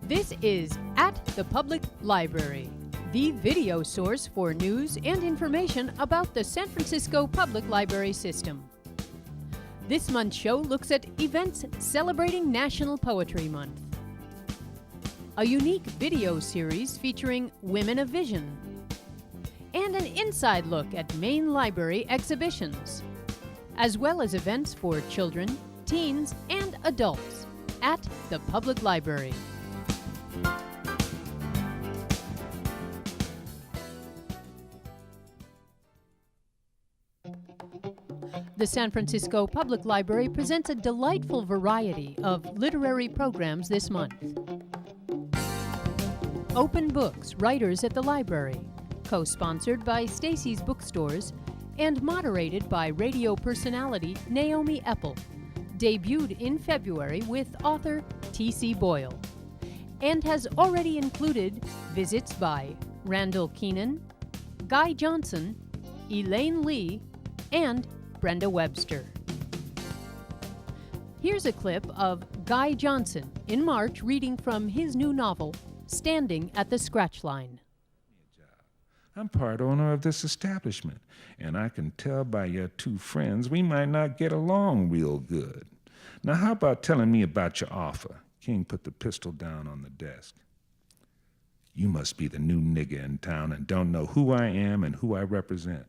This is At the Public Library, the video source for news and information about the San Francisco Public Library System. This month's show looks at events celebrating National Poetry Month, a unique video series featuring Women of Vision, and an inside look at main library exhibitions, as well as events for children, teens, and adults at the Public Library. The San Francisco Public Library presents a delightful variety of literary programs this month. Open Books, Writers at the Library, co-sponsored by Stacy's Bookstores and moderated by radio personality Naomi Epple, debuted in February with author T.C. Boyle, and has already included visits by Randall Keenan, Guy Johnson, Elaine Lee, and Brenda Webster. Here's a clip of Guy Johnson in March reading from his new novel, Standing at the Scratch Line. I'm part owner of this establishment, and I can tell by your two friends we might not get along real good. Now, how about telling me about your offer? King put the pistol down on the desk. You must be the new nigger in town and don't know who I am and who I represent.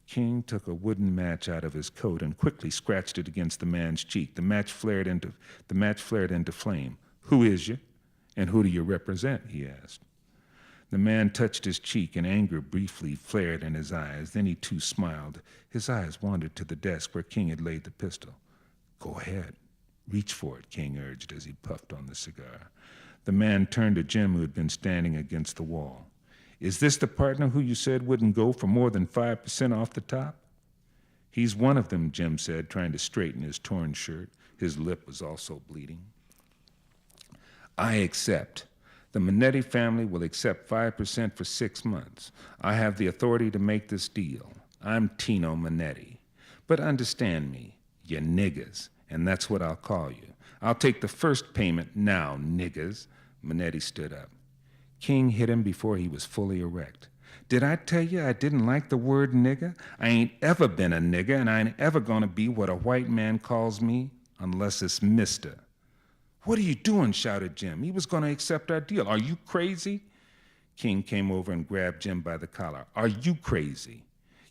King took a wooden match out of his coat and quickly scratched it against the man's cheek. The match flared into flame. Who is you, and who do you represent? He asked. The man touched his cheek, and anger briefly flared in his eyes. Then he too smiled. His eyes wandered to the desk where King had laid the pistol. Go ahead. Reach for it, King urged as he puffed on the cigar. The man turned to Jim, who had been standing against the wall. Is this the partner who you said wouldn't go for more than 5% off the top? He's one of them, Jim said, trying to straighten his torn shirt. His lip was also bleeding. I accept. The Minetti family will accept 5% for 6 months. I have the authority to make this deal. I'm Tino Minetti. But understand me, you're niggers, and that's what I'll call you. I'll take the first payment now, niggers. Minetti stood up. King hit him before he was fully erect. Did I tell you I didn't like the word nigger? I ain't ever been a nigger, and I ain't ever gonna be what a white man calls me, unless it's mister. What are you doing? Shouted Jim. He was gonna accept our deal. Are you crazy? King came over and grabbed Jim by the collar. Are you crazy?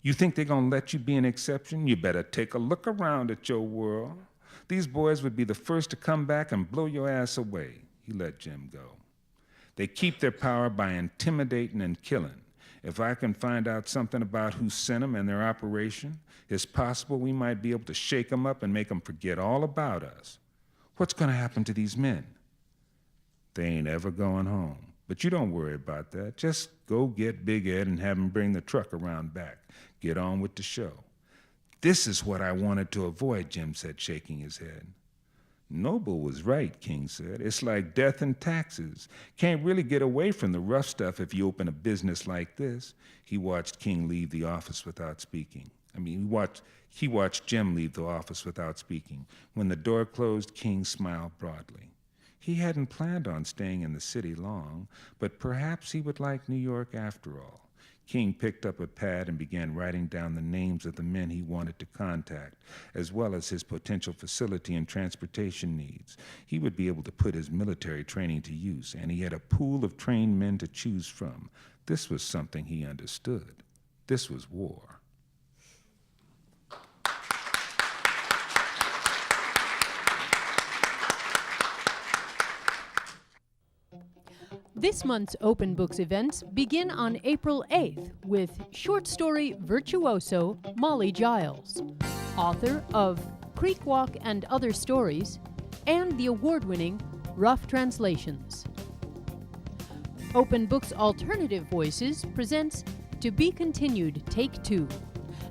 You think they're gonna let you be an exception? You better take a look around at your world. These boys would be the first to come back and blow your ass away. He let Jim go. They keep their power by intimidating and killing. If I can find out something about who sent them and their operation, it's possible we might be able to shake them up and make them forget all about us. What's going to happen to these men? They ain't ever going home. But you don't worry about that. Just go get Big Ed and have him bring the truck around back. Get on with the show. This is what I wanted to avoid, Jim said, shaking his head. Noble was right, King said. It's like death and taxes. Can't really get away from the rough stuff if you open a business like this. He watched King leave the office without speaking. He watched Jim leave the office without speaking. When the door closed, King smiled broadly. He hadn't planned on staying in the city long, but perhaps he would like New York after all. King picked up a pad and began writing down the names of the men he wanted to contact, as well as his potential facility and transportation needs. He would be able to put his military training to use, and he had a pool of trained men to choose from. This was something he understood. This was war. This month's Open Books events begin on April 8th with short story virtuoso Molly Giles, author of Creek Walk and Other Stories, and the award-winning Rough Translations. Open Books Alternative Voices presents To Be Continued Take 2,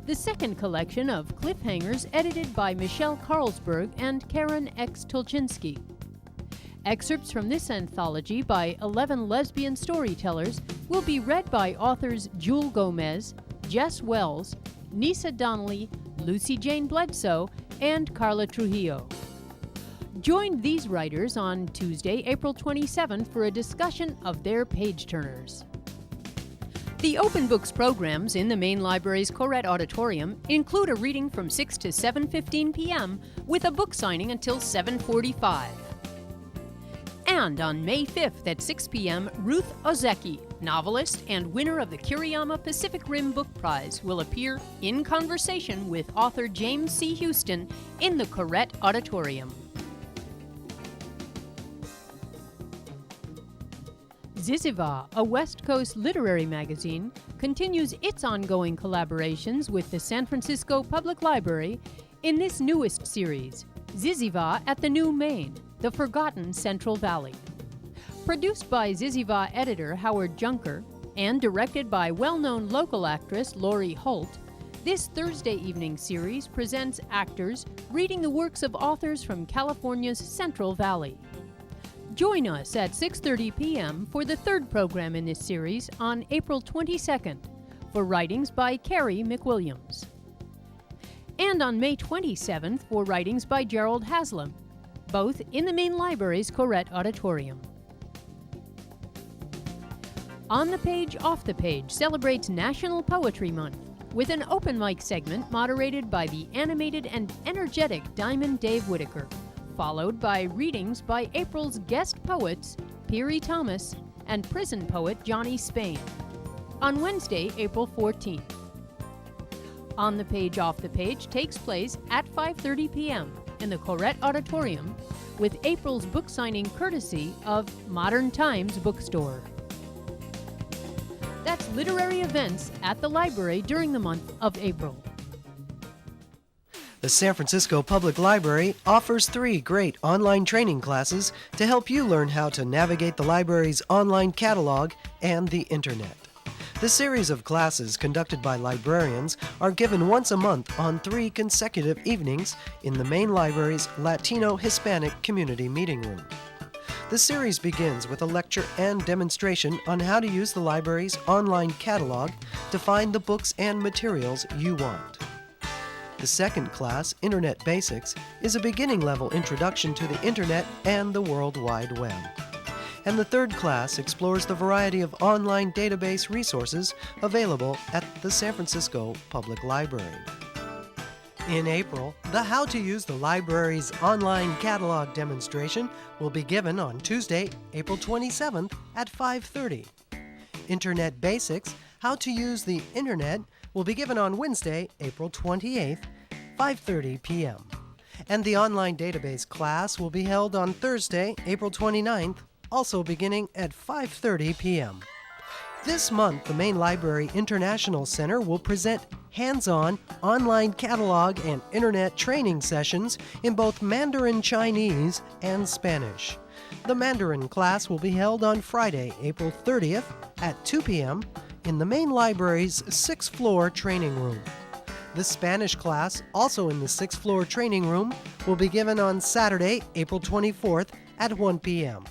the second collection of cliffhangers edited by Michelle Carlsberg and Karen X. Tulchinski. Excerpts from this anthology by 11 lesbian storytellers will be read by authors Jewel Gomez, Jess Wells, Nisa Donnelly, Lucy Jane Bledsoe, and Carla Trujillo. Join these writers on Tuesday, April 27th for a discussion of their page-turners. The Open Books programs in the main library's Corrette Auditorium include a reading from 6 to 7:15 p.m. with a book signing until 7:45. And on May 5th at 6 p.m., Ruth Ozeki, novelist and winner of the Kiriyama Pacific Rim Book Prize, will appear in conversation with author James C. Houston in the Corrette Auditorium. ZYZZYVA, a West Coast literary magazine, continues its ongoing collaborations with the San Francisco Public Library in this newest series, ZYZZYVA at the New Maine, the Forgotten Central Valley. Produced by ZYZZYVA editor Howard Junker and directed by well-known local actress Lori Holt, this Thursday evening series presents actors reading the works of authors from California's Central Valley. Join us at 6:30 p.m. for the third program in this series on April 22nd for writings by Carrie McWilliams. And on May 27th for writings by Gerald Haslam, both in the main library's Corrette Auditorium. On the Page, Off the Page celebrates National Poetry Month with an open mic segment moderated by the animated and energetic Diamond Dave Whitaker, followed by readings by April's guest poets, Peary Thomas and prison poet Johnny Spain, on Wednesday, April 14th. On the Page, Off the Page takes place at 5:30 p.m. in the Corrette Auditorium with April's book signing courtesy of Modern Times Bookstore. That's literary events at the library during the month of April. The San Francisco Public Library offers 3 great online training classes to help you learn how to navigate the library's online catalog and the Internet. The series of classes conducted by librarians are given once a month on 3 consecutive evenings in the main library's Latino-Hispanic Community Meeting Room. The series begins with a lecture and demonstration on how to use the library's online catalog to find the books and materials you want. The second class, Internet Basics, is a beginning-level introduction to the Internet and the World Wide Web. And the third class explores the variety of online database resources available at the San Francisco Public Library. In April, the How to Use the Library's online catalog demonstration will be given on Tuesday, April 27th at 5:30. Internet Basics, How to Use the Internet, will be given on Wednesday, April 28th, 5:30 p.m. And the online database class will be held on Thursday, April 29th, also beginning at 5:30 p.m. This month, the Main Library International Center will present hands-on online catalog and internet training sessions in both Mandarin Chinese and Spanish. The Mandarin class will be held on Friday, April 30th at 2 p.m. in the main library's 6th floor training room. The Spanish class, also in the 6th floor training room, will be given on Saturday, April 24th at 1 p.m.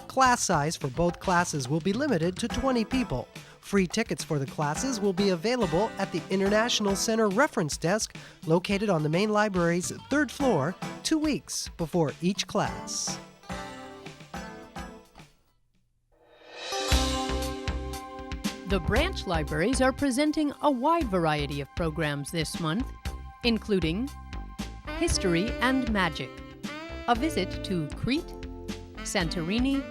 Class size for both classes will be limited to 20 people. Free tickets for the classes will be available at the International Center Reference Desk located on the main library's 3rd floor 2 weeks before each class. The branch libraries are presenting a wide variety of programs this month, including History and Magic, a visit to Crete, Santorini,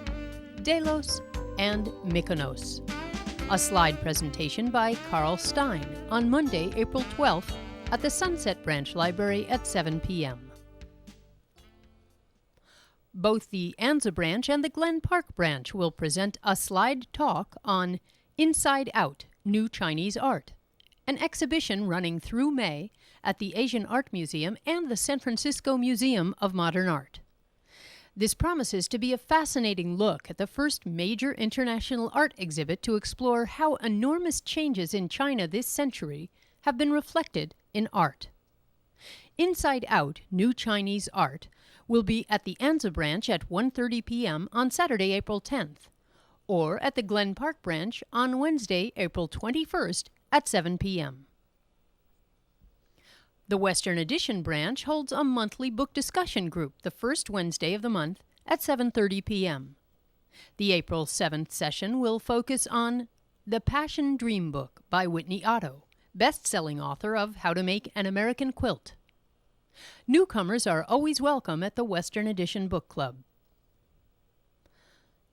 Delos, and Mykonos. A slide presentation by Carl Stein on Monday, April 12th at the Sunset Branch Library at 7 p.m. Both the Anza Branch and the Glen Park Branch will present a slide talk on Inside Out, New Chinese Art, an exhibition running through May at the Asian Art Museum and the San Francisco Museum of Modern Art. This promises to be a fascinating look at the first major international art exhibit to explore how enormous changes in China this century have been reflected in art. Inside Out, New Chinese Art will be at the Anza Branch at 1:30 p.m. on Saturday, April 10th, or at the Glen Park Branch on Wednesday, April 21st at 7 p.m. The Western Addition branch holds a monthly book discussion group the first Wednesday of the month at 7:30 p.m. The April 7th session will focus on The Passion Dream Book by Whitney Otto, best-selling author of How to Make an American Quilt. Newcomers are always welcome at the Western Addition Book Club.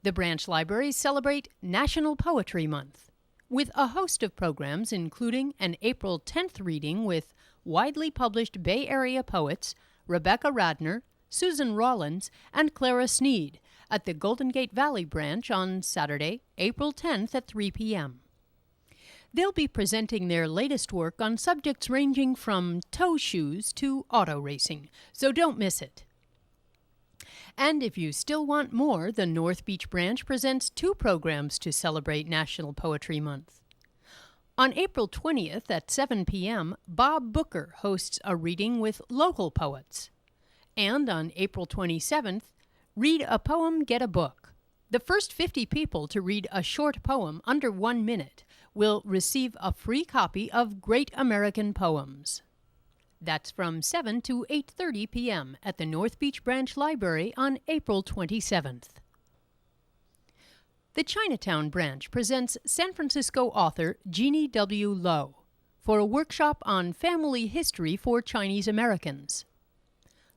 The branch libraries celebrate National Poetry Month with a host of programs including an April 10th reading with widely published Bay Area poets Rebecca Radner, Susan Rollins, and Clara Sneed at the Golden Gate Valley branch on Saturday, April 10th at 3 p.m. They'll be presenting their latest work on subjects ranging from toe shoes to auto racing, so don't miss it. And if you still want more, the North Beach branch presents 2 programs to celebrate National Poetry Month. On April 20th at 7 p.m., Bob Booker hosts a reading with local poets. And on April 27th, Read a Poem, Get a Book. The first 50 people to read a short poem under 1 minute will receive a free copy of Great American Poems. That's from 7 to 8:30 p.m. at the North Beach Branch Library on April 27th. The Chinatown branch presents San Francisco author Jeannie W. Lowe for a workshop on family history for Chinese Americans.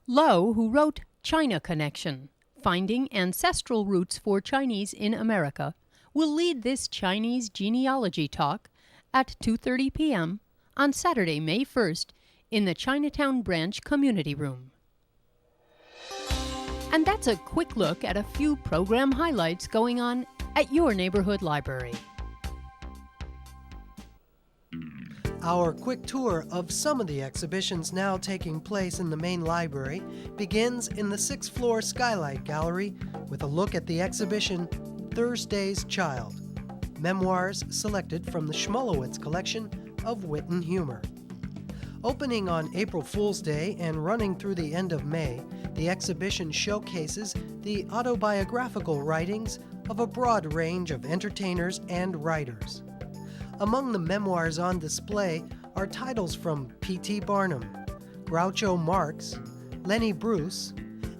Lowe, who wrote China Connection, Finding Ancestral Roots for Chinese in America, will lead this Chinese genealogy talk at 2:30 p.m. on Saturday, May 1st, in the Chinatown Branch Community Room. And that's a quick look at a few program highlights going on at your neighborhood library. Our quick tour of some of the exhibitions now taking place in the main library begins in the 6th floor Skylight Gallery with a look at the exhibition Thursday's Child, memoirs selected from the Schmolowitz collection of wit and humor. Opening on April Fool's Day and running through the end of May, the exhibition showcases the autobiographical writings of a broad range of entertainers and writers. Among the memoirs on display are titles from P.T. Barnum, Groucho Marx, Lenny Bruce,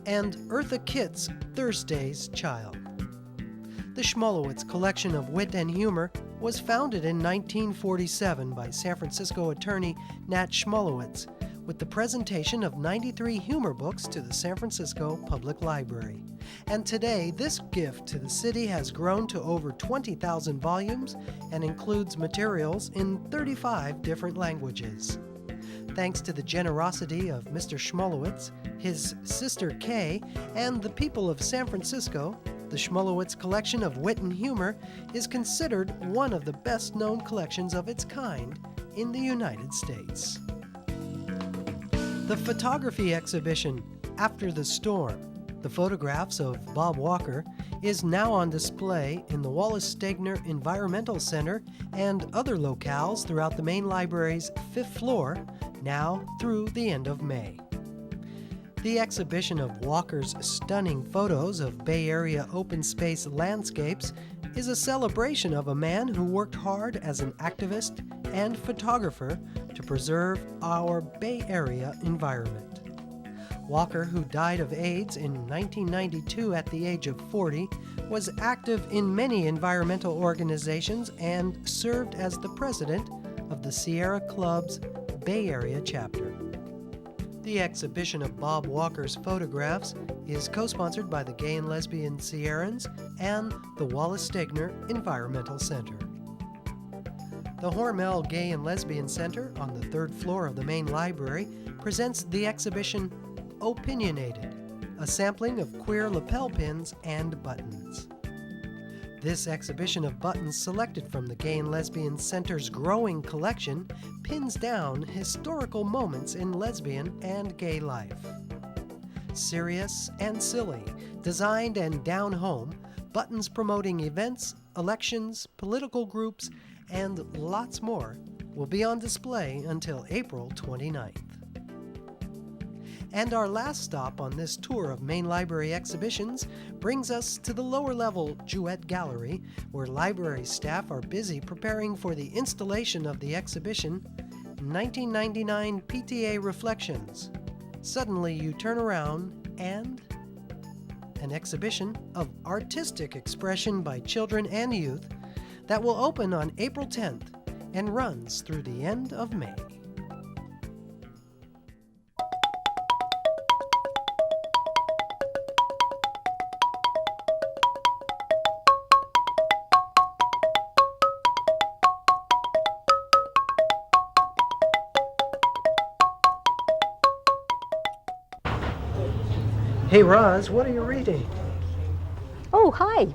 and Eartha Kitt's Thursday's Child. The Schmolowitz collection of wit and humor was founded in 1947 by San Francisco attorney Nat Schmolowitz with the presentation of 93 humor books to the San Francisco Public Library. And today, this gift to the city has grown to over 20,000 volumes and includes materials in 35 different languages. Thanks to the generosity of Mr. Schmolowitz, his sister Kay, and the people of San Francisco, the Schmolowitz collection of wit and humor is considered one of the best-known collections of its kind in the United States. The photography exhibition, After the Storm, the photographs of Bob Walker, is now on display in the Wallace Stegner Environmental Center and other locales throughout the main library's 5th floor, now through the end of May. The exhibition of Walker's stunning photos of Bay Area open space landscapes is a celebration of a man who worked hard as an activist and photographer to preserve our Bay Area environment. Walker, who died of AIDS in 1992 at the age of 40, was active in many environmental organizations and served as the president of the Sierra Club's Bay Area chapter. The exhibition of Bob Walker's photographs is co-sponsored by the Gay and Lesbian Sierrans and the Wallace Stegner Environmental Center. The Hormel Gay and Lesbian Center on the 3rd floor of the main library presents the exhibition oPINionated, a sampling of queer lapel pins and buttons. This exhibition of buttons selected from the Gay and Lesbian Center's growing collection pins down historical moments in lesbian and gay life. Serious and silly, designed and down home, buttons promoting events, elections, political groups, and lots more will be on display until April 29th. And our last stop on this tour of main library exhibitions brings us to the lower level Jewett Gallery, where library staff are busy preparing for the installation of the exhibition 1999 PTA Reflections. Suddenly you turn around and an exhibition of artistic expression by children and youth that will open on April 10th and runs through the end of May. Hey Roz, what are you reading? Oh, hi.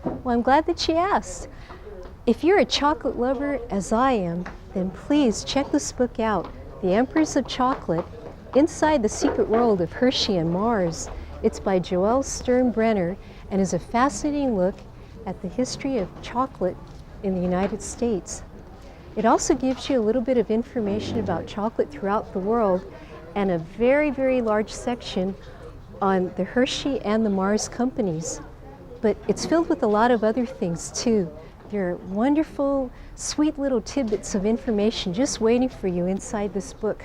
Well, I'm glad that she asked. If you're a chocolate lover, as I am, then please check this book out, The Emperors of Chocolate, Inside the Secret World of Hershey and Mars. It's by Joelle Sternbrenner and is a fascinating look at the history of chocolate in the United States. It also gives you a little bit of information about chocolate throughout the world and a very, very large section on the Hershey and the Mars companies. But it's filled with a lot of other things too. There are wonderful, sweet little tidbits of information just waiting for you inside this book.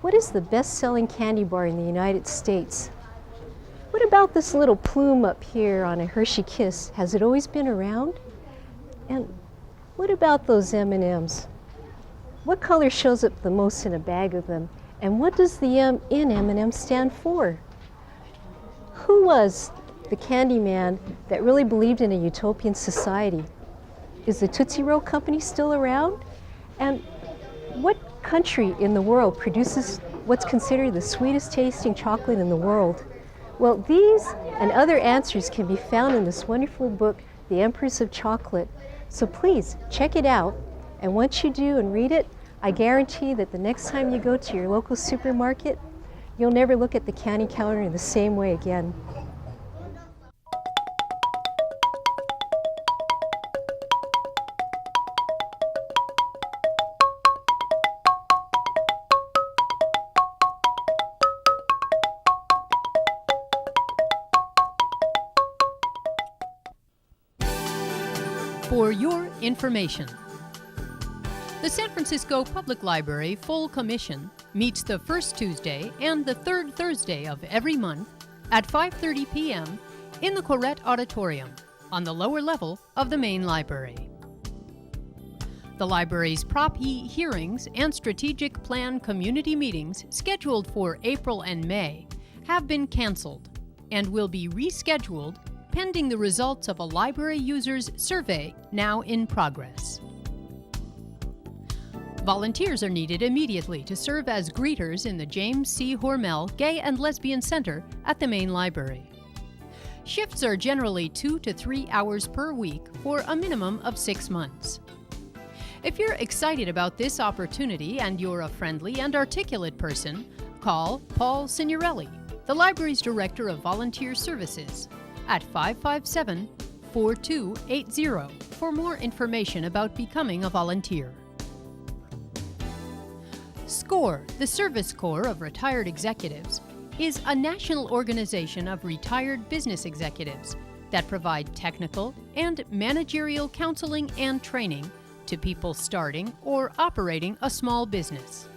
What is the best-selling candy bar in the United States? What about this little plume up here on a Hershey Kiss? Has it always been around? And what about those M&Ms? What color shows up the most in a bag of them? And what does the M in M&M stand for? Who was the candy man that really believed in a utopian society? Is the Tootsie Roll Company still around? And what country in the world produces what's considered the sweetest tasting chocolate in the world? Well, these and other answers can be found in this wonderful book, The Emperors of Chocolate. So please check it out. And once you do and read it, I guarantee that the next time you go to your local supermarket, you'll never look at the candy counter in the same way again. For your information, the San Francisco Public Library Full Commission meets the first Tuesday and the third Thursday of every month at 5:30 p.m. in the Corrett Auditorium on the lower level of the main library. The library's Prop E hearings and strategic plan community meetings scheduled for April and May have been canceled and will be rescheduled pending the results of a library users survey now in progress. Volunteers are needed immediately to serve as greeters in the James C. Hormel Gay and Lesbian Center at the main library. Shifts are generally 2 to 3 hours per week for a minimum of 6 months. If you're excited about this opportunity and you're a friendly and articulate person, call Paul Signorelli, the library's Director of Volunteer Services, at 557-4280 for more information about becoming a volunteer. SCORE, the Service Corps of Retired Executives, is a national organization of retired business executives that provide technical and managerial counseling and training to people starting or operating a small business.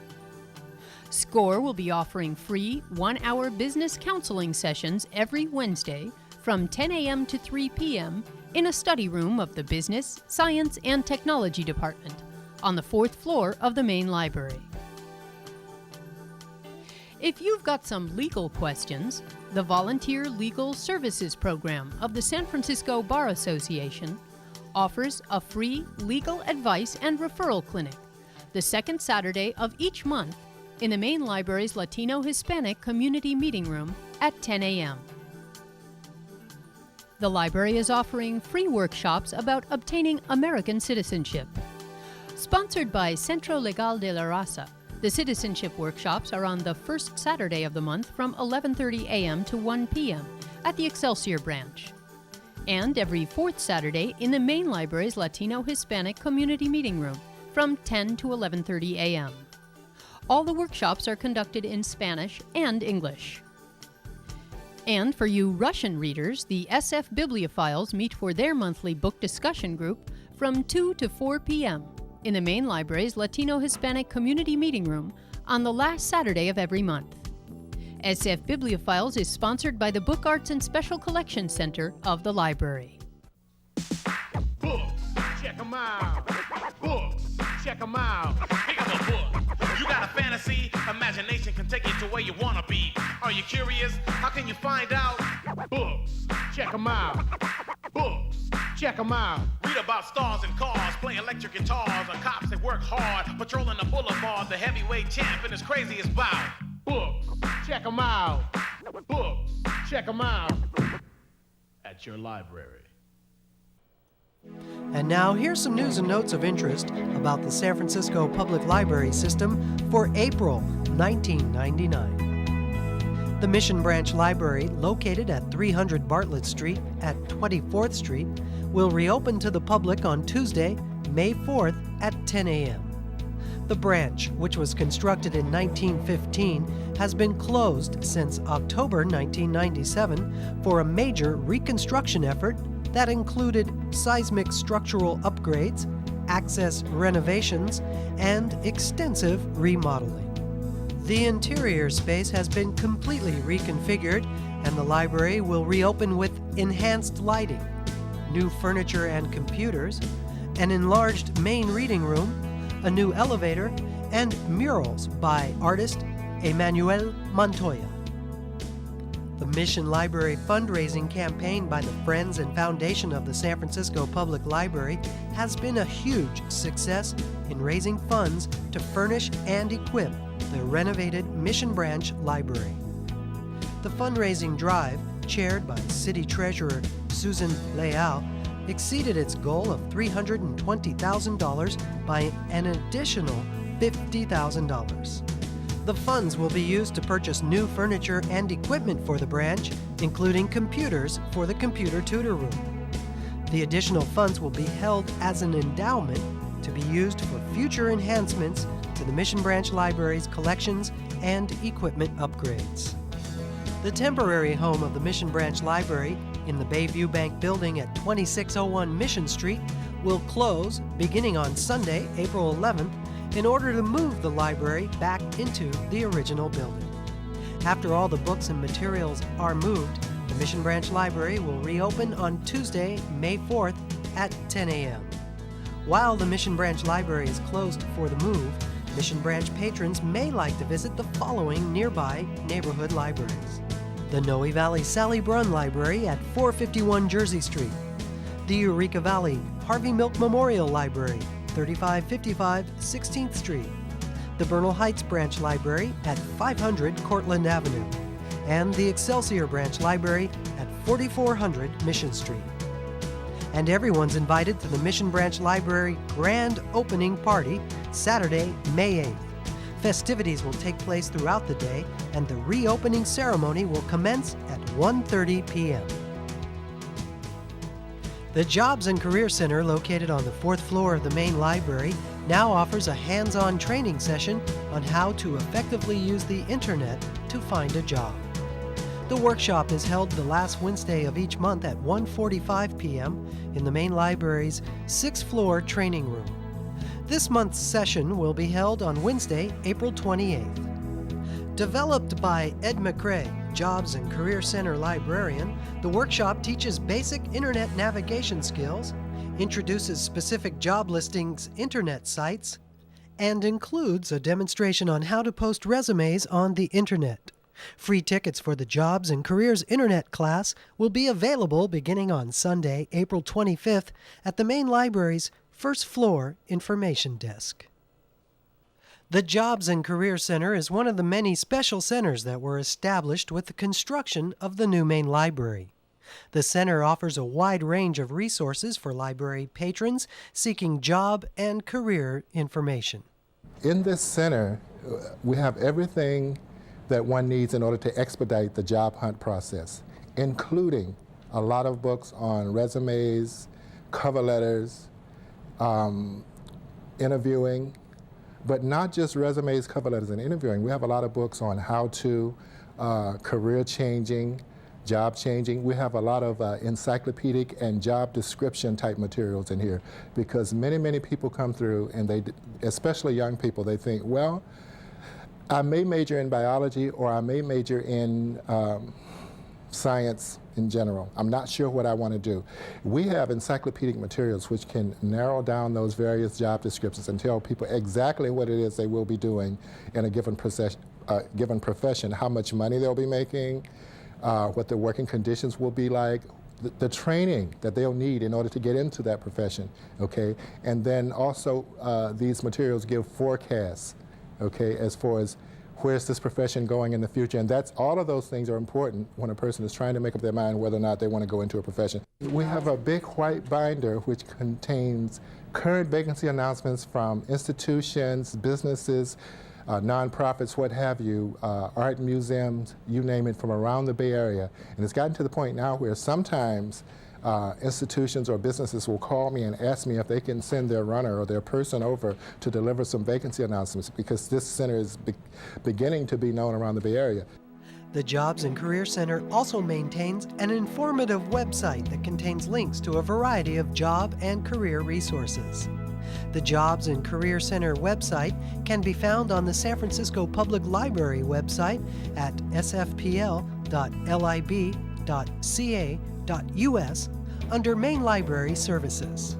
SCORE will be offering free 1-hour business counseling sessions every Wednesday from 10 a.m. to 3 p.m. in a study room of the Business, Science, and Technology Department on the 4th floor of the main library. If you've got some legal questions, the Volunteer Legal Services Program of the San Francisco Bar Association offers a free legal advice and referral clinic the second Saturday of each month in the main library's Latino-Hispanic Community Meeting Room at 10 a.m. The library is offering free workshops about obtaining American citizenship. Sponsored by Centro Legal de la Raza, the citizenship workshops are on the first Saturday of the month from 11:30 a.m. to 1 p.m. at the Excelsior branch, and every fourth Saturday in the main library's Latino-Hispanic Community Meeting Room from 10 to 11:30 a.m. All the workshops are conducted in Spanish and English. And for you Russian readers, the SF Bibliophiles meet for their monthly book discussion group from 2 to 4 p.m. in the main library's Latino-Hispanic Community Meeting Room on the last Saturday of every month. SF Bibliophiles is sponsored by the Book Arts and Special Collections Center of the library. Books, check them out. Books, check them out. Pick up a book. You got a fantasy? Imagination can take you to where you want to be. Are you curious? How can you find out? Books, check them out. Books, check them out. Read about stars and cars, play electric guitars, or cops that work hard, patrolling the boulevard, the heavyweight champ and his craziest bout. Books, check them out. Books, check them out. At your library. And now, here's some news and notes of interest about the San Francisco Public Library System for April 1999. The Mission Branch Library, located at 300 Bartlett Street at 24th Street, will reopen to the public on Tuesday, May 4th at 10 a.m. The branch, which was constructed in 1915, has been closed since October 1997 for a major reconstruction effort that included seismic structural upgrades, access renovations, and extensive remodeling. The interior space has been completely reconfigured, and the library will reopen with enhanced lighting, new furniture and computers, an enlarged main reading room, a new elevator, and murals by artist Emmanuel Montoya. The Mission Library fundraising campaign by the Friends and Foundation of the San Francisco Public Library has been a huge success in raising funds to furnish and equip the renovated Mission Branch Library. The fundraising drive, chaired by City Treasurer Susan Leal, exceeded its goal of $320,000 by an additional $50,000. The funds will be used to purchase new furniture and equipment for the branch, including computers for the computer tutor room. The additional funds will be held as an endowment to be used for future enhancements to the Mission Branch Library's collections and equipment upgrades. The temporary home of the Mission Branch Library in the Bayview Bank building at 2601 Mission Street will close beginning on Sunday, April 11th, in order to move the library back into the original building. After all the books and materials are moved, the Mission Branch Library will reopen on Tuesday, May 4th at 10 a.m. While the Mission Branch Library is closed for the move, Mission Branch patrons may like to visit the following nearby neighborhood libraries: the Noe Valley Sally Brunn Library at 451 Jersey Street, the Eureka Valley Harvey Milk Memorial Library, 3555 16th Street, the Bernal Heights Branch Library at 500 Cortlandt Avenue, and the Excelsior Branch Library at 4400 Mission Street. And everyone's invited to the Mission Branch Library Grand Opening Party, Saturday, May 8th. Festivities will take place throughout the day, and the reopening ceremony will commence at 1:30 p.m. The Jobs and Career Center, located on the 4th floor of the main library, now offers a hands-on training session on how to effectively use the internet to find a job. The workshop is held the last Wednesday of each month at 1:45 p.m. in the main library's 6th floor training room. This month's session will be held on Wednesday, April 28th. Developed by Ed McCray, Jobs and Career Center librarian, the workshop teaches basic internet navigation skills, introduces specific job listings internet sites, and includes a demonstration on how to post resumes on the internet. Free tickets for the Jobs and Careers Internet class will be available beginning on Sunday, April 25th at the main library's 1st floor information desk. The Jobs and Career Center is one of the many special centers that were established with the construction of the new main library. The center offers a wide range of resources for library patrons seeking job and career information. In this center, we have everything that one needs in order to expedite the job hunt process, including a lot of books on resumes, cover letters, interviewing, but not just resumes, cover letters, and interviewing. We have a lot of books on how to career-changing job changing. We have a lot of encyclopedic and job description type materials in here because many people come through and they, especially young people, they think, well, I may major in biology or I may major in science in general. I'm not sure what I want to do. We have encyclopedic materials which can narrow down those various job descriptions and tell people exactly what it is they will be doing in a given profession, how much money they'll be making, what their working conditions will be like, the training that they'll need in order to get into that profession, okay? And then also these materials give forecasts, okay, as far as where's this profession going in the future, and that's all of those things are important when a person is trying to make up their mind whether or not they want to go into a profession. We have a big white binder which contains current vacancy announcements from institutions, businesses, nonprofits, what have you, art museums, you name it, from around the Bay Area. And it's gotten to the point now where sometimes institutions or businesses will call me and ask me if they can send their runner or their person over to deliver some vacancy announcements because this center is beginning to be known around the Bay Area. The Jobs and Career Center also maintains an informative website that contains links to a variety of job and career resources. The Jobs and Career Center website can be found on the San Francisco Public Library website at sfpl.lib.ca.us under Main Library Services.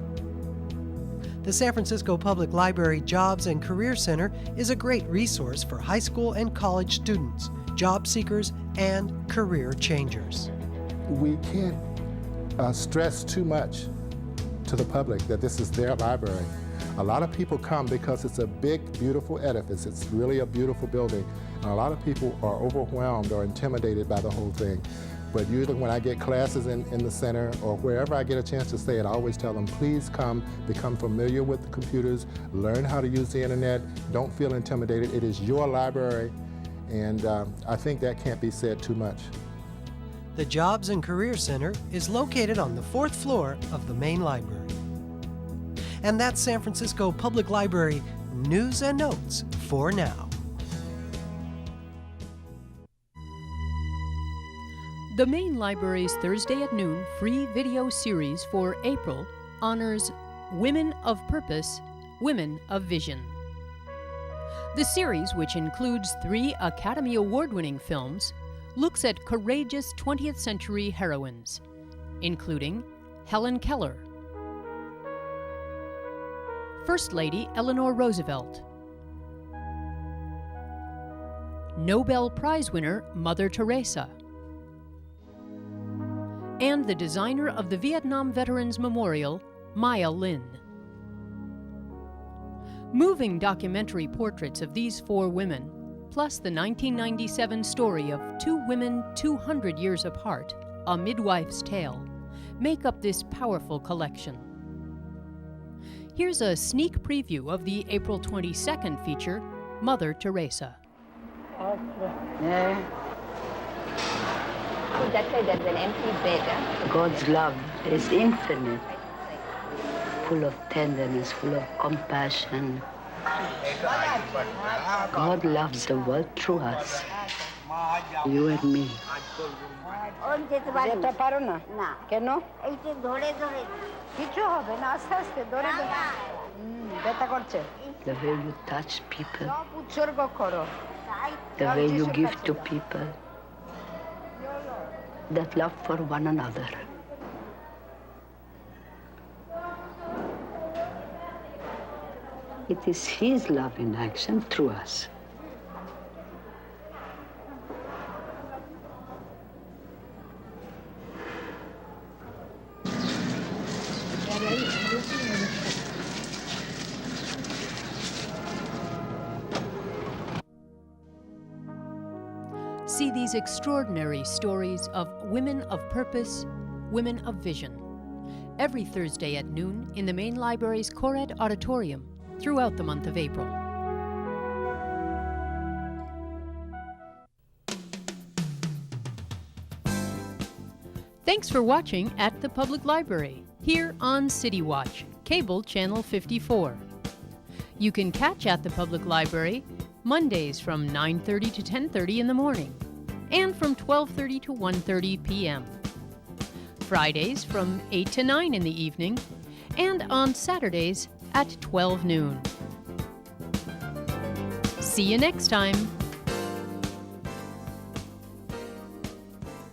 The San Francisco Public Library Jobs and Career Center is a great resource for high school and college students, job seekers, and career changers. We can't stress too much to the public that this is their library. A lot of people come because it's a big, beautiful edifice. It's really a beautiful building. And a lot of people are overwhelmed or intimidated by the whole thing. But usually when I get classes in the center or wherever I get a chance to stay, I always tell them, please come, become familiar with the computers, learn how to use the internet, don't feel intimidated. It is your library, and I think that can't be said too much. The Jobs and Career Center is located on the 4th floor of the main library. And that's San Francisco Public Library news and notes for now. The main library's Thursday at noon free video series for April honors Women of Purpose, Women of Vision. The series, which includes 3 Academy Award-winning films, looks at courageous 20th century heroines, including Helen Keller, First Lady Eleanor Roosevelt, Nobel Prize winner Mother Teresa, and the designer of the Vietnam Veterans Memorial, Maya Lin. Moving documentary portraits of these 4 women, plus the 1997 story of 2 women 200 years apart, A Midwife's Tale, make up this powerful collection. Here's a sneak preview of the April 22nd feature, Mother Teresa. There's an empty bed. God's love is infinite, full of tenderness, full of compassion. God loves the world through us, you and me. যেতে পারো না কেন এইটা ধরে ধরে কিছু হবে না আস্তে আস্তে ধরে ধরে ব্যথা করছে The way you touch people, উৎসর্গ করো the way you give to people, that love for one another. It is His love in action through us. See these extraordinary stories of women of purpose, women of vision, every Thursday at noon in the main library's Cored Auditorium throughout the month of April. Thanks for watching at the Public Library, here on City Watch, cable channel 54. You can catch at the Public Library Mondays from 9:30 to 10:30 in the morning, and from 12:30 to 1:30 p.m. Fridays from 8 to 9 in the evening, and on Saturdays at 12 noon. See you next time.